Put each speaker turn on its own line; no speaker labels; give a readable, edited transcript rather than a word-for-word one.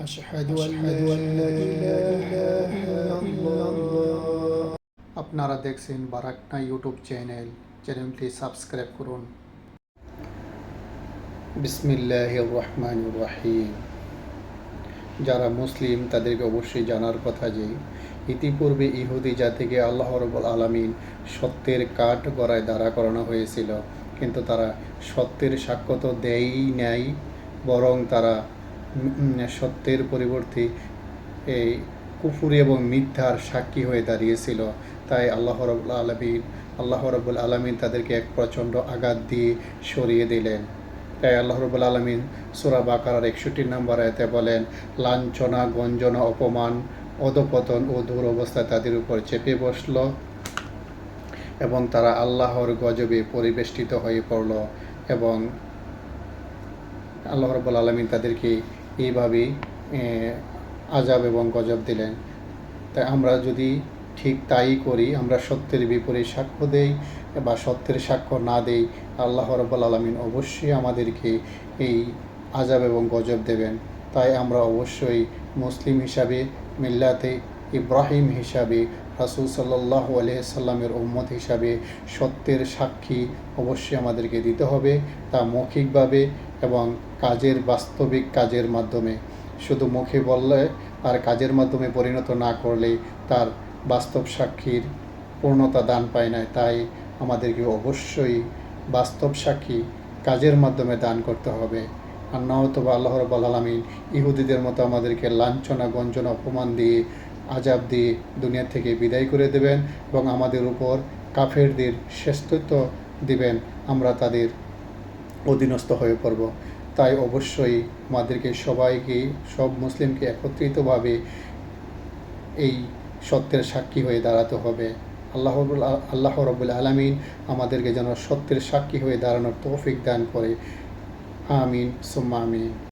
أشهد أن لا إله إلا الله। আপনারা দেখছেন বারাকনা ইউটিউব চ্যানেলটি সাবস্ক্রাইব করুন। বিসমিল্লাহির রহমানির রহিম। যারা মুসলিম তাদেরকে অবশ্যই জানার কথা যে ইতিপূর্বে ইহুদি জাতিকে আল্লাহ রাব্বুল আলামিন সত্যের কাঠ গড়ায় দাঁড়া করানো হয়েছিল, কিন্তু তারা সত্যের সাক্ষ্য তো দেয়ই নাই, বরং তারা সত্যের পরিবর্তে এই কুফরি এবং মিথ্যার সাক্ষী হয়ে দাঁড়িয়েছিল। তাই আল্লাহ রাব্বুল আলামিন তাদেরকে এক প্রচণ্ড আঘাত দিয়ে সরিয়ে দিলেন। তাই আল্লাহ রাব্বুল আলামিন সূরা বাকারার 61 নম্বর আয়াতে বলেন, লাঞ্ছনা, গঞ্জনা, অপমান, অধঃপতন ও দুরবস্থা তাদের উপর চেপে বসল এবং তারা আল্লাহর গজবে পরিবেষ্টিত হয়ে পড়ল এবং আল্লাহ রাব্বুল আলামিন তাদেরকে এইভাবে আযাব এবং গজব দিলেন। তাই আমরা যদি ঠিক তাই করি, আমরা সত্যের বিপরীত সাক্ষ্য দেই বা সত্যের সাক্ষ্য না দেই, আল্লাহ রাব্বুল আলামিন অবশ্যই আমাদেরকে এই আযাব এবং গজব দেবেন। তাই আমরা অবশ্যই মুসলিম হিসাবে, মিল্লাতে ইব্রাহিম হিসাবে, রাসূল সাল্লাল্লাহু আলাইহি সাল্লামের উম্মত হিসাবে সত্যের সাক্ষী অবশ্যই আমাদেরকে দিতে হবে, তা মৌখিকভাবে এবং বাস্তবিক কাজের মাধ্যমে। শুধু মুখে বললে আর কাজের মাধ্যমে পরিণত না করলে তার বাস্তব সাক্ষীর পূর্ণতা দান পায় না। তাই আমাদেরকে অবশ্যই বাস্তব সাক্ষী কাজের মাধ্যমে দান করতে হবে। আর নয়তোবা আল্লাহ রাব্বুল আলামিন ইহুদিদের মতো আমাদেরকে লাঞ্ছনা, গঞ্জনা, অপমান দিয়ে, আযাব দিয়ে দুনিয়া থেকে বিদায় করে দেবেন এবং আমাদের উপর কাফেরদের শ্রেষ্ঠত্ব দিবেন, আমরা তাদের অধীনস্থ হয়ে পড়ব। তাই অবশ্যই আমাদেরকে সব মুসলিমকে একত্রিতভাবে এই সত্যের সাক্ষী হয়ে দাঁড়াতে হবে। আল্লাহ রাব্বুল আলামিন আমাদেরকে যেন সত্যের সাক্ষী হয়ে দাঁড়ানোর তৌফিক দান করে। আমিন সুম্মা আমিন।